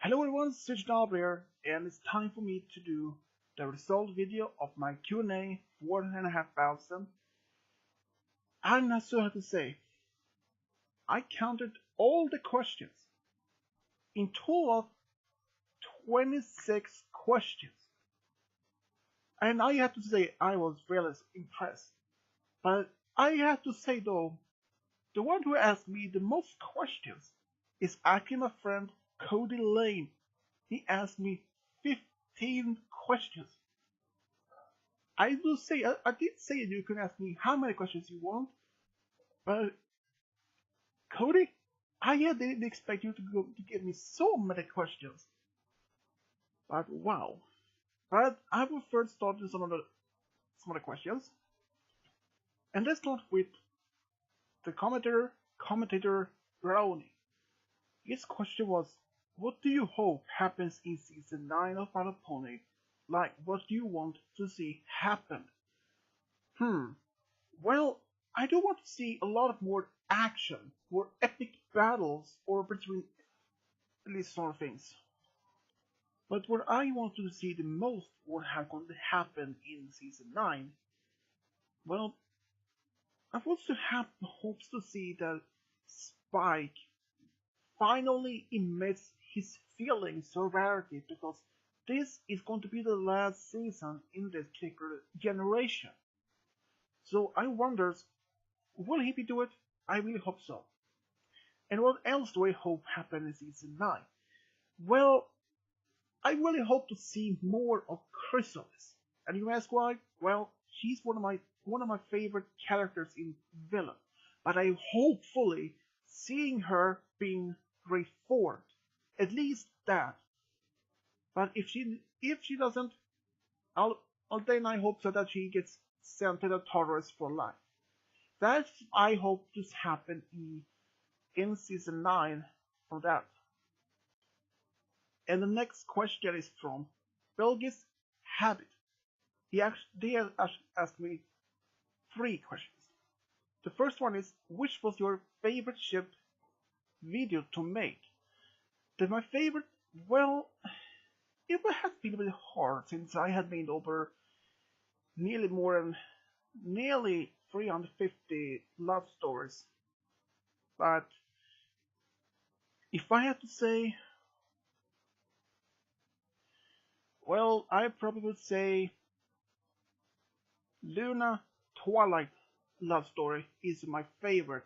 Hello everyone, Switch here, and it's time for me to do the result video of my Q&A 4,500. I'm not sure how to say. I counted all the questions. In total, 26 questions. And I have to say I was really impressed. But I have to say though, the one who asked me the most questions is actually my friend Cody Lane. He asked me 15 questions. I did say you can ask me how many questions you want, but Cody, didn't expect you to give me so many questions. But wow. But I will first start with some of the questions. And let's start with the commentator Brownie. His question was, what do you hope happens in season 9 of My Little Pony? Like, what do you want to see happen? Well, I do want to see a lot of more action, more epic battles, or between these sort of things. But what I want to see the most, what is going to happen in season 9, well, I want to have hopes to see that Spike finally admits his feelings to Rarity, because this is going to be the last season in this particular generation. So I wonder, will he do it? I really hope so. And what else do I hope happens in season 9? Well, I really hope to see more of Chrysalis. And you ask why? Well, she's one of my favorite characters in Villain. But I hopefully seeing her being reformed. At least that. But if she doesn't, then I hope so that she gets sent to the Taurus for life. That's I hope to happen in season 9 for that. And the next question is from Belgis Habit. They asked me 3 questions. The first one is, which was your favorite ship video to make? My favorite, well, it has been a bit hard since I had made over nearly 350 love stories. But if I had to say, well, I probably would say Luna Twilight love story is my favorite.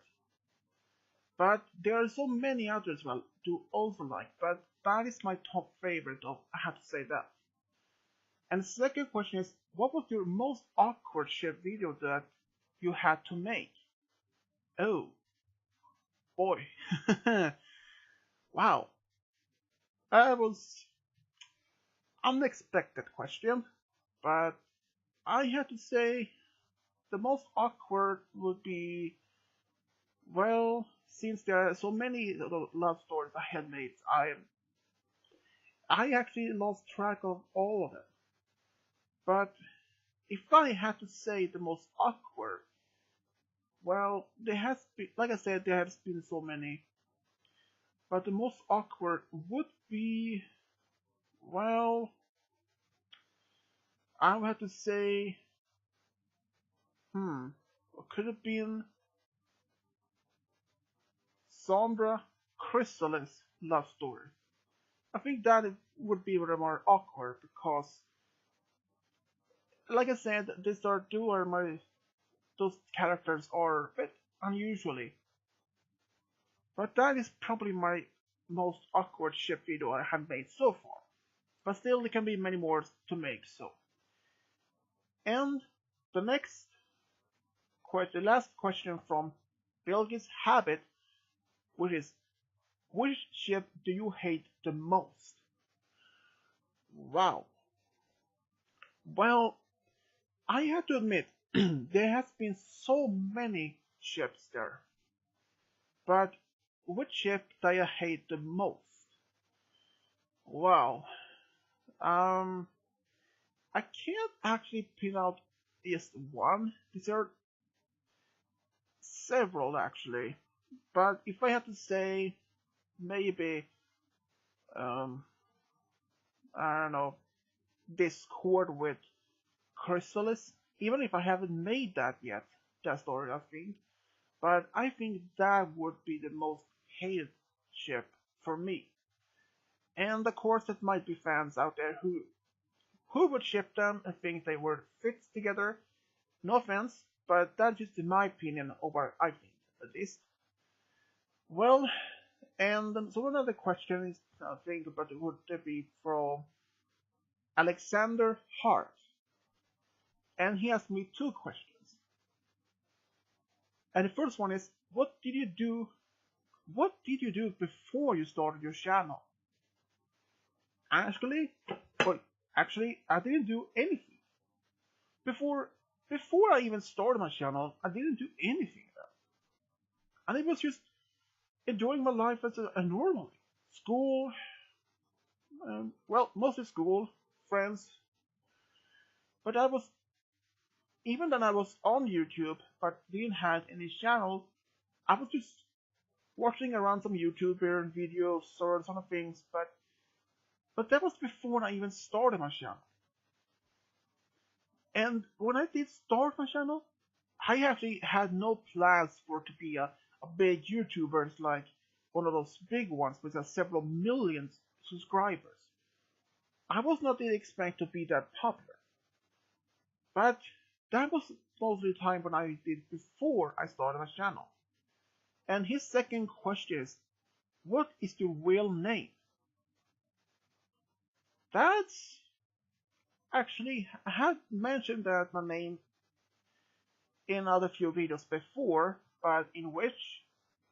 But there are so many others well to also like, but that is my top favorite of, I have to say that. And the second question is, what was your most awkward ship video that you had to make? Oh, boy. Wow. That was unexpected question, but I had to say the most awkward would be, well, since there are so many love stories I had made, I actually lost track of all of them. But if I had to say the most awkward, well, there has been, like I said, there has been so many. But the most awkward would be, well, I would have to say, what could have been Sombra Chrysalis love story. I think that it would be rather more awkward because, like I said, those characters are a bit unusually. But that is probably my most awkward ship video I have made so far. But still, there can be many more to make. So, and the last question from Belgis Habit, which is, which ship do you hate the most? Wow. Well, I have to admit, there has been so many ships there. But which ship do I hate the most? Wow. I can't actually pin out just one. These are several actually. But if I had to say, maybe um, I don't know, Discord with Chrysalis, even if I haven't made that yet, that story I think. But I think that would be the most hated ship for me. And of course there might be fans out there who would ship them and think they would fit together. No offense, but that's just my opinion of what I think, at least. Well, and so another question is, I think, but it would be from Alexander Hart. And he asked me two questions. And the first one is, what did you do? What did you do before you started your channel? Actually, well, actually, I didn't do anything before. Before I even started my channel, I didn't do anything, and it was just enjoying my life as a normally. School, well, mostly school, friends. But I was even then I was on YouTube, but didn't have any channel. I was just watching around some YouTuber videos or some things, but that was before I even started my channel. And when I did start my channel, I actually had no plans for it to be a big YouTuber like one of those big ones with several million subscribers. I was not really expecting to be that popular. But that was mostly the time when I did before I started my channel. And his second question is, what is your real name? That's actually, I had mentioned that my name in other few videos before, but in which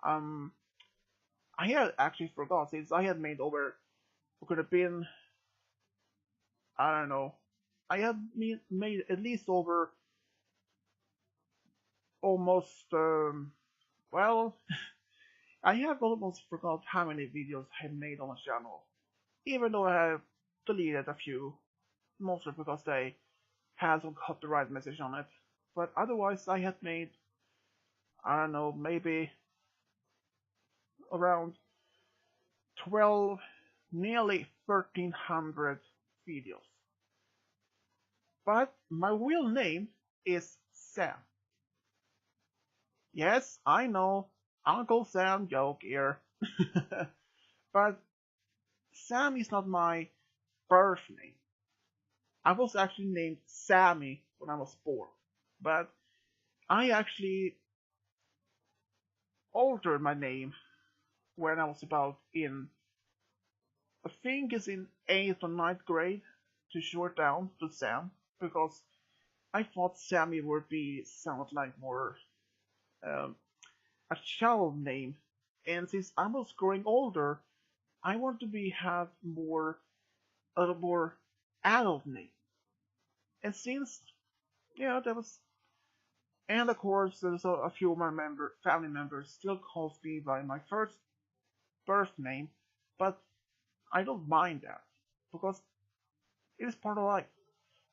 um I had actually forgot since I had made over, it could have been, I don't know, I had made at least over almost well, I have almost forgot how many videos I made on my channel, even though I have deleted a few, mostly because they had some copyright message on it. But otherwise, I had made, I don't know, maybe around 12, nearly 1300 videos. But my real name is Sam. Yes, I know, Uncle Sam joke here. But Sam is not my birth name. I was actually named Sammy when I was born, but I actually altered my name when I was about in, I think it's in 8th or ninth grade, to short down to Sam, because I thought Sammy would be sound like more um, a child name, and since I was growing older, I wanted to be have more a more adult name, and since yeah that was, and of course there's a few of my family members still calls me by my first birth name, but I don't mind that because it is part of life.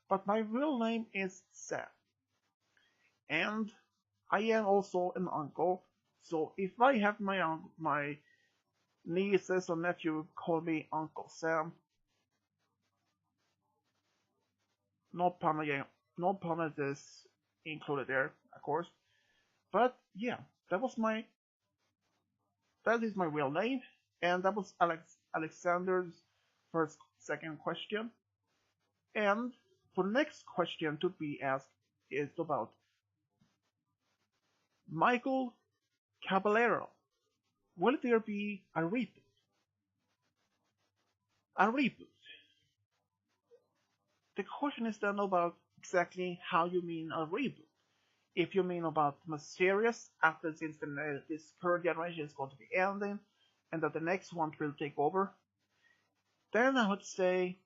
But my real name is Sam, and I am also an uncle. So if I have my nieces or nephew call me Uncle Sam, no pun again, no pun is included there, of course. But yeah, that was my that is my real name, and that was Alexander's second question. And for the next question to be asked is about Michael Caballero. Will there be a reboot? A reboot. The question is then about exactly how you mean a reboot. If you mean about the series after since this current generation is going to be ending and that the next one will take over, then I would say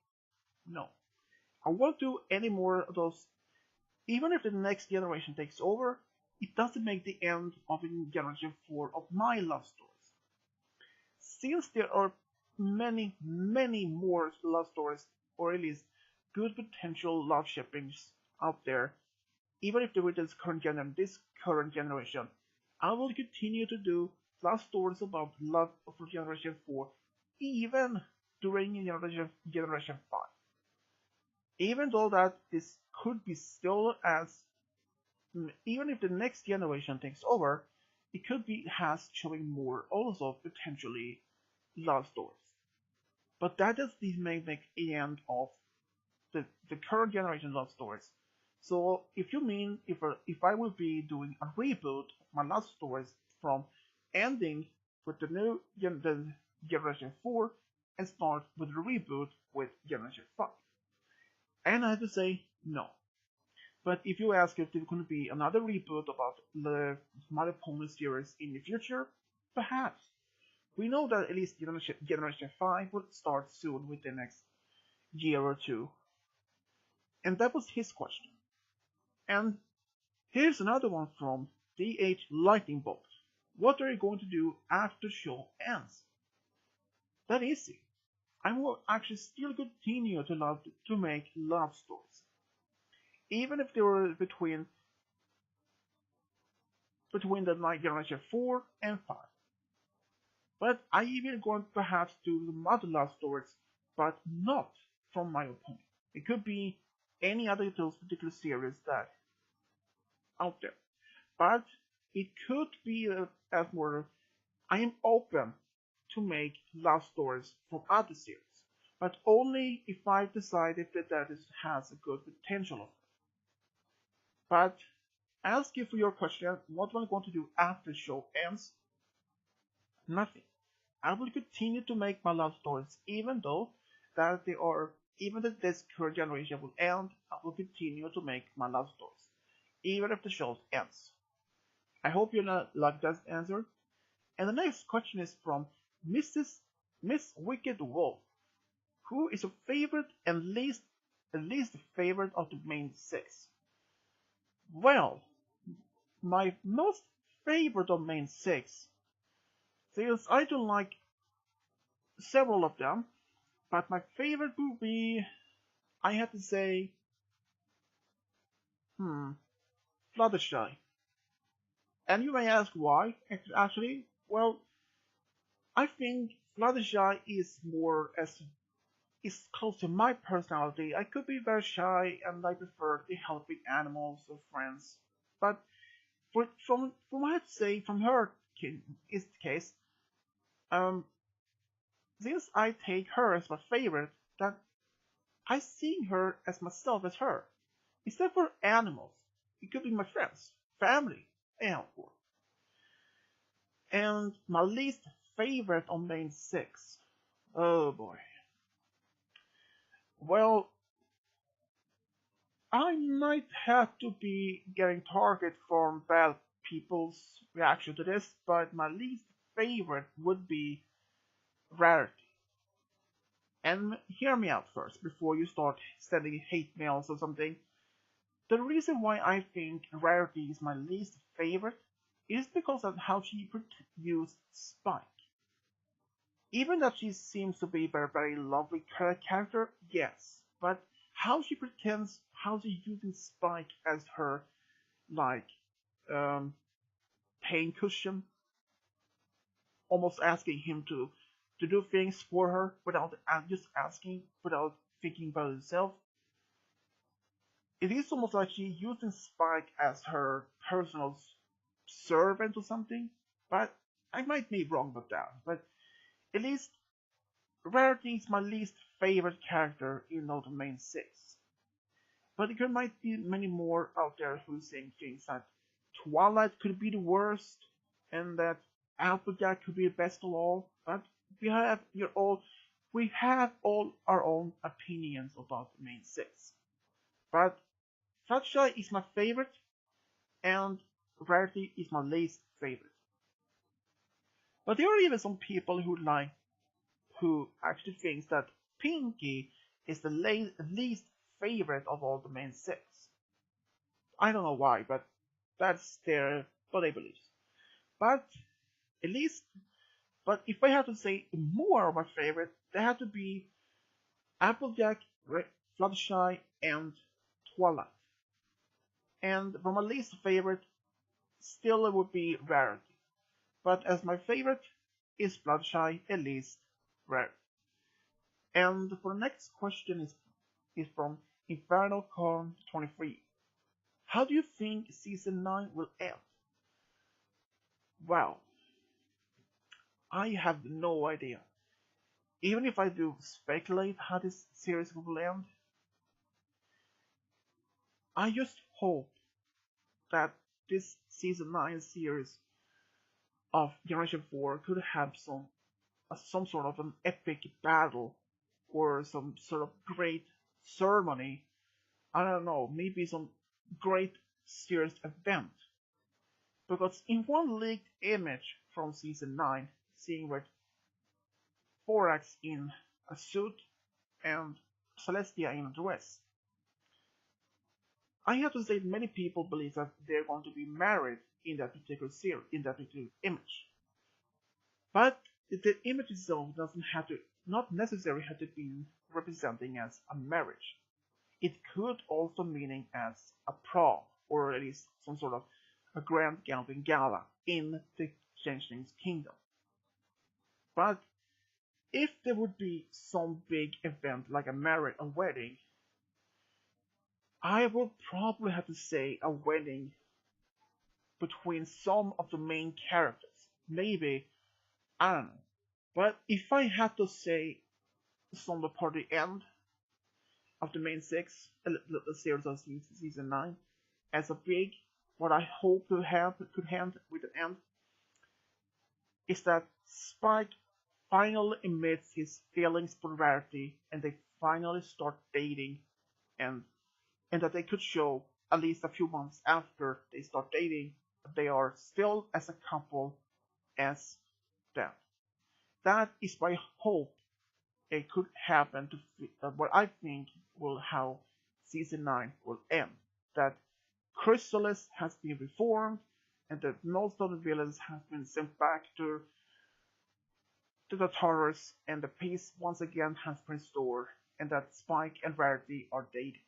no. I won't do any more of those. Even if the next generation takes over, it doesn't make the end of Generation 4 of my love stories. Since there are many, many more love stories, or at least good potential love shippings out there, even if with this current generation, I will continue to do love stories about love for Generation 4, even during Generation 5. Even though that this could be still as, even if the next generation takes over, it could be has showing more also potentially love stories. But that is the may make the end of the current generation love stories. So if you mean if I will be doing a reboot of my love stories from ending with the new the generation 4 and start with a reboot with generation 5. And I have to say no. But if you ask if there could be another reboot about the My Little Pony series in the future, perhaps. We know that at least Generation 5 will start soon with the next year or two. And that was his question. And here's another one from DH Lightning Bolt. What are you going to do after the show ends? That easy. I will actually still continue to make love stories. Even if they were between the Generation 4 and 5. But I even going to perhaps do some other love stories, but not from My Little Pony. It could be any other of those particular series that out there. But it could be as more I am open to make love stories from other series, but only if I decide if that has a good potential. But ask you for your question, what am I going to do after the show ends? Nothing. I will continue to make my love stories, even though that they are, even if this current generation will end, I will continue to make my love stories, even if the show ends. I hope you like that answer. And the next question is from Miss Wicked Wolf. Who is your favorite and least favorite of the main 6? Well, my most favorite of main 6, since I don't like several of them, but my favorite would be, I have to say, Fluttershy. And you may ask why, actually. Well, I think Fluttershy is close to my personality. I could be very shy and I prefer the helping animals or friends. But from what I'd say from her is the case, since I take her as my favorite, that I see her as myself as her. Except for animals, it could be my friends, family, and more. And my least favorite on main 6. Oh boy. Well, I might have to be getting target from bad people's reaction to this, but my least favorite would be Rarity. And hear me out first before you start sending hate mails or something. The reason why I think Rarity is my least favorite is because of how she used Spike. Even that she seems to be a very, very lovely character, yes, but how she pretends, how she's using Spike as her, like, pain cushion, almost asking him to do things for her without just asking, without thinking about herself. It is almost like she's using Spike as her personal servant or something, but I might be wrong about that. But at least Rarity is my least favorite character in all the main 6. But there might be many more out there who saying things that Twilight could be the worst, and that Applejack could be the best of all. But we have all our own opinions about the main 6. But Fluttershy is my favorite, and Rarity is my least favorite. But there are even some people who actually thinks that Pinkie is the least favorite of all the main 6. I don't know why, but that's what they believe. But at least, but if I have to say more of my favorite, they have to be Applejack, Fluttershy, and Twilight. And for my least favorite, still it would be Rarity. But as my favorite is Fluttershy, at least Rarity. And for the next question is from Inferno Con 23. How do you think season 9 will end? Well, I have no idea. Even if I do speculate how this series will end, I just hope that this season 9 series of Generation 4 could have some sort of an epic battle or some sort of great ceremony. I don't know, maybe some great serious event. Because in one leaked image from season 9, seeing with Thorax in a suit and Celestia in a dress, I have to say many people believe that they're going to be married in that particular series, in that particular image. But the image itself doesn't have to, not necessarily have to be representing as a marriage. It could also meaning as a prom, or at least some sort of a grand galloping gala in the Changeling's kingdom. But if there would be some big event like a marriage, a wedding, I would probably have to say a wedding between some of the main characters. Maybe, I don't know. But if I had to say some part of the end of the main six, the series of season 9, as a big, what I hope to have could end with an end, is that Spike finally admits his feelings for Rarity and they finally start dating, and that they could show, at least a few months after they start dating, that they are still as a couple as that. That is my hope it could happen to what I think will how season 9 will end. That Chrysalis has been reformed and that most of the villains have been sent back to the Tartarus and the peace once again has been restored and that Spike and Rarity are dating.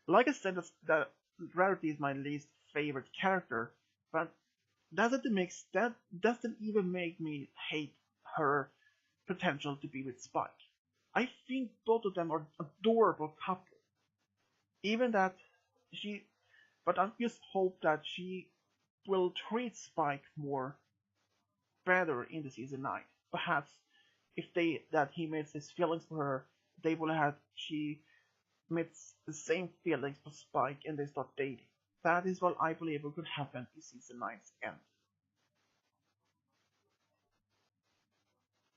Like I said, that Rarity is my least favorite character, but that doesn't even make me hate her potential to be with Spike. I think both of them are adorable couple. Even that but I just hope that she will treat Spike more better in the season 9. Perhaps if he meets his feelings for her, they will have she meets the same feelings for Spike and they start dating. That is what I believe could happen in season 9's end.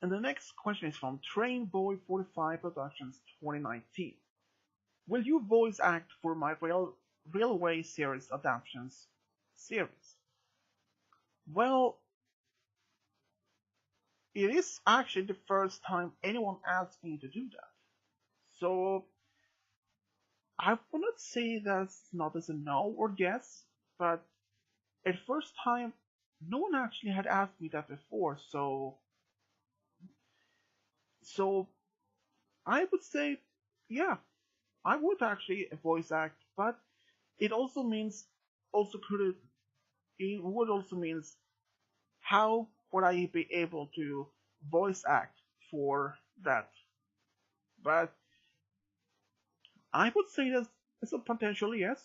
And the next question is from Trainboy45 Productions 2019. Will you voice act for my Railway series adaptations series? Well, it is actually the first time anyone asked me to do that. So I would not say that's not as a no or yes, but at first time no one actually had asked me that before, so I would say yeah, I would actually voice act, but it also means it would also means how would I be able to voice act for that? But I would say that it's a potential yes,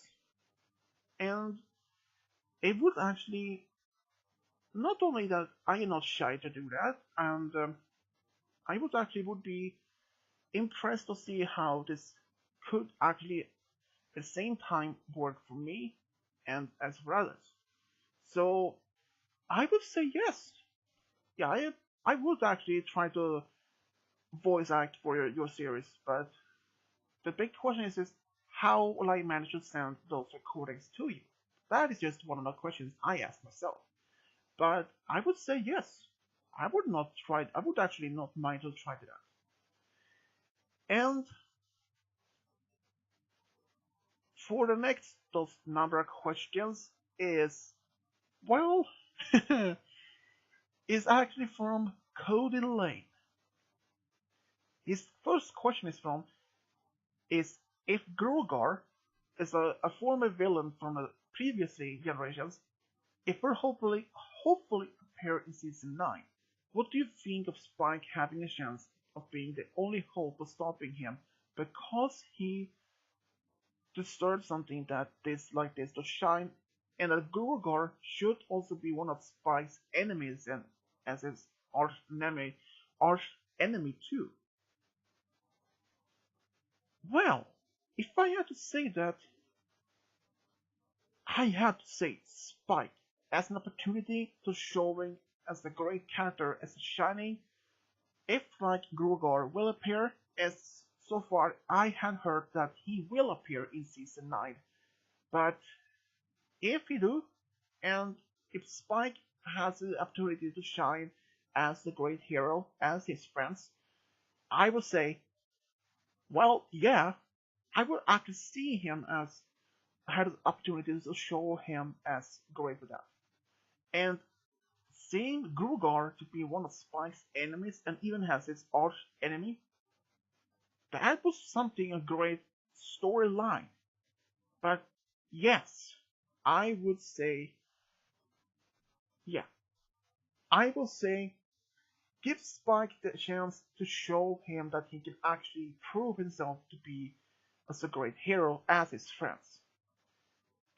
and it would actually not only that I am not shy to do that, and I would be impressed to see how this could actually at the same time work for me and as for others. So I would say yes. Yeah, I would actually try to voice act for your series, but the big question is how will I manage to send those recordings to you? That is just one of the questions I ask myself. But I would say yes. I would actually not mind to try that. And for the next those number of questions is, well, is actually from Cody Lane. His first question is if Grogar is a former villain from the previously generations, if we're hopefully appear in season 9, what do you think of Spike having a chance of being the only hope of stopping him because he deserves something that is like this to shine, and that Gurugar should also be one of Spike's enemies and as his arch enemy too. Well, if I had to say that, I had to say Spike as an opportunity to showing as a great character as a shining. If like Grugar will appear, as so far I had heard that he will appear in season 9, but if he do, and if Spike has the opportunity to shine as the great hero, as his friends, I would say, well, yeah, I would actually see him as had opportunities to show him as great with that. And seeing Grugar to be one of Spike's enemies and even has his arch enemy, that was something a great storyline. But yes, I would say, yeah, I will say give Spike the chance to show him that he can actually prove himself to be as a great hero as his friends.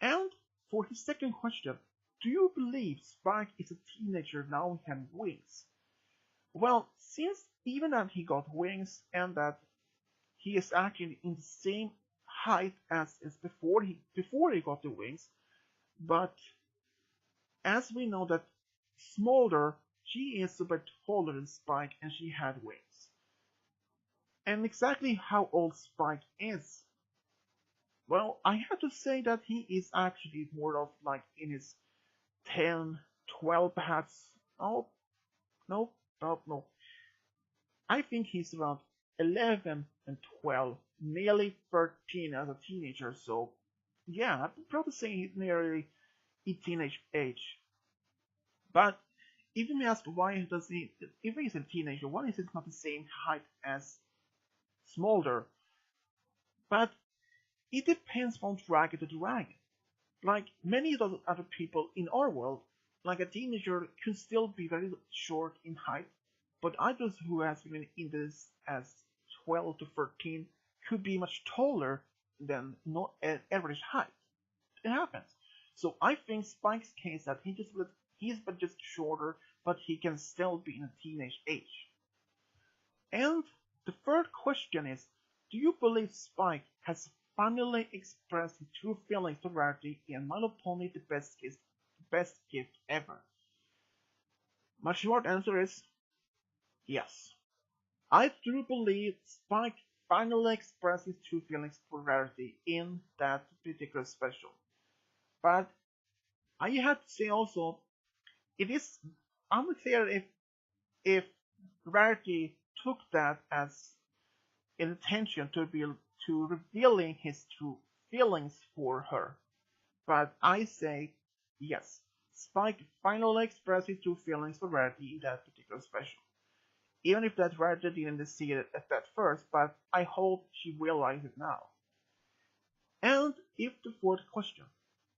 And for his second question, do you believe Spike is a teenager now he has wings? Well, since even that he got wings and that he is actually in the same height as before he got the wings, but as we know that Smolder, she is a bit taller than Spike and she had wings. And exactly how old Spike is, well, I have to say that he is actually more of like in his 10, 12 perhaps. Oh, no, no, no. I think he's around 11 and 12, nearly 13 as a teenager, so yeah, I'd probably say he's nearly a teenage age. But if you may ask why does he, if he's a teenager, why is he not the same height as Smolder? But it depends from dragon to dragon. Like many other people in our world, like a teenager could still be very short in height, but others who has been in this as 12 to 13 could be much taller than no average height. It happens. So I think Spike's case that he's but just shorter, but he can still be in a teenage age. And the third question is, do you believe Spike has finally expressed his true feelings to Rarity in My Little Pony the best gift ever? My short answer is yes. I do believe Spike finally expressed his true feelings for Rarity in that particular special. But I have to say also, it is unclear if Rarity took that as an intention to revealing his true feelings for her. But I say yes. Spike finally expressed his true feelings for Rarity in that particular special. Even if that Rarity didn't see it at that first, but I hope she realizes it now. And if the fourth question,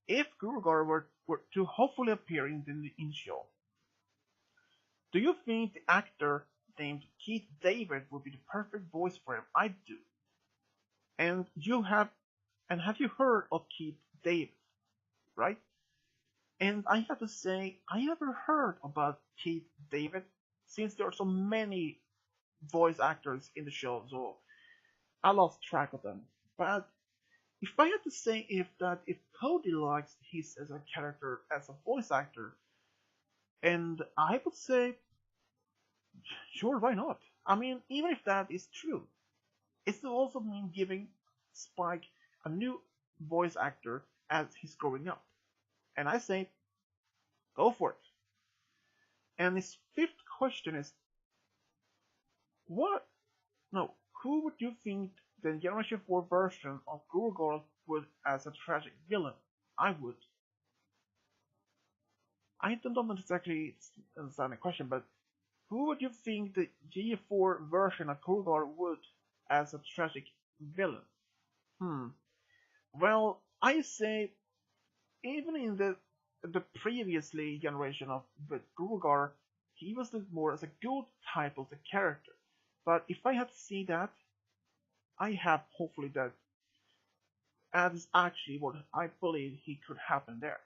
if Gurugar were to hopefully appear in the show, do you think the actor named Keith David would be the perfect voice for him? I do. And have you heard of Keith David, right? And I have to say, I never heard about Keith David since there are so many voice actors in the show, so I lost track of them. But if I had to say if Cody likes his as a character as a voice actor, and I would say sure, why not? I mean, even if that is true, it still also mean giving Spike a new voice actor as he's growing up. And I say go for it. And his fifth question is what no, who would you think the Generation 4 version of Gurgol would as a tragic villain? I would. I don't know exactly understand the question, but who would you think the G4 version of Gurgol would as a tragic villain? Hmm. Well, I say even in the previously generation of Gurgar, he was looked more as a good type of the character. But if I had to see that, I have hopefully that is actually what I believe he could happen there.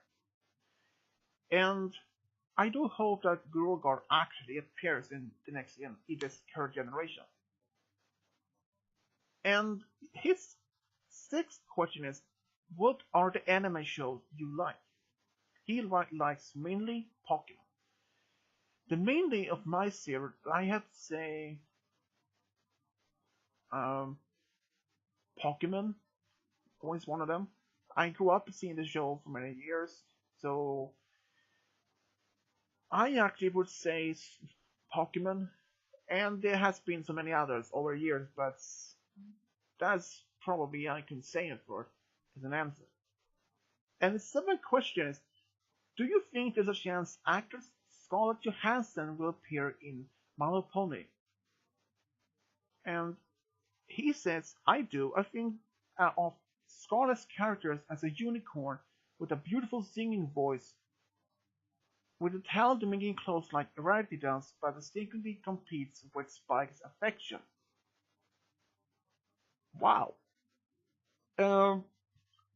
And I do hope that Gurogard actually appears in the next in this current generation. And his sixth question is, what are the anime shows you like? He likes mainly Pokemon. The mainly of my series, I have to say, um, Pokemon was one of them. I grew up seeing the show for many years, so I actually would say Pokemon, and there has been so many others over years, but that's probably I can say it for as an answer. And the seventh question is, do you think there's a chance actress Scarlett Johansson will appear in My Little Pony? And he says, I do. I think of Scarlett's characters as a unicorn with a beautiful singing voice, with the talent of making clothes like Rarity does, but distinctly competes with Spike's affection. Wow. Um,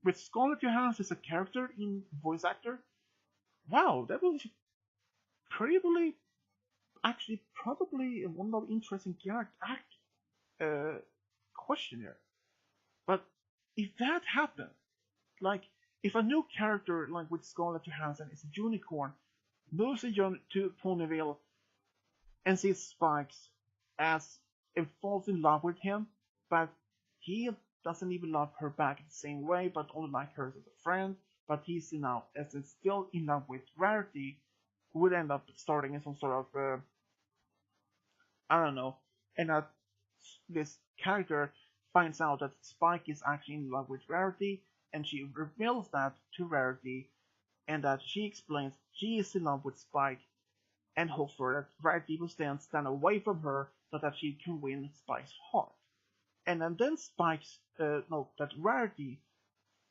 with Scarlett Johansson as a character in voice actor, wow, that was probably actually probably one of the interesting uh, question here. But if that happened, like if a new character like with Scarlett Johansson is a unicorn, moves to Ponyville and sees Spikes as and falls in love with him, but he doesn't even love her back in the same way, but only like her as a friend. But he's now as still in love with Rarity, who would end up starting in some sort of I don't know, and that this character finds out that Spike is actually in love with Rarity, and she reveals that to Rarity, and that she explains she is in love with Spike, and hopes for that Rarity will stand away from her so that she can win Spike's heart. And then Spike's no, that Rarity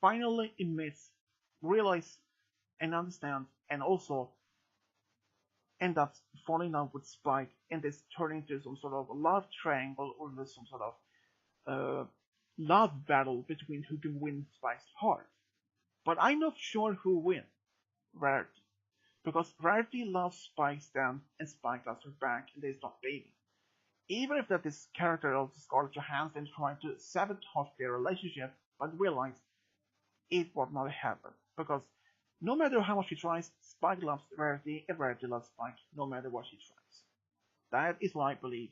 finally admits, realize, and understand, and also end up falling in love with Spike, and this turning into some sort of love triangle or some sort of love battle between who can win Spike's heart. But I'm not sure who wins. Rarity. Because Rarity loves Spike's then, and Spike loves her back, and they start dating. Even if that this character of Scarlett Johansson trying to sabotage their relationship, but realize it would not happen. Because no matter how much she tries, Spike loves Rarity, and Rarity loves Spike no matter what she tries. That is what I believe.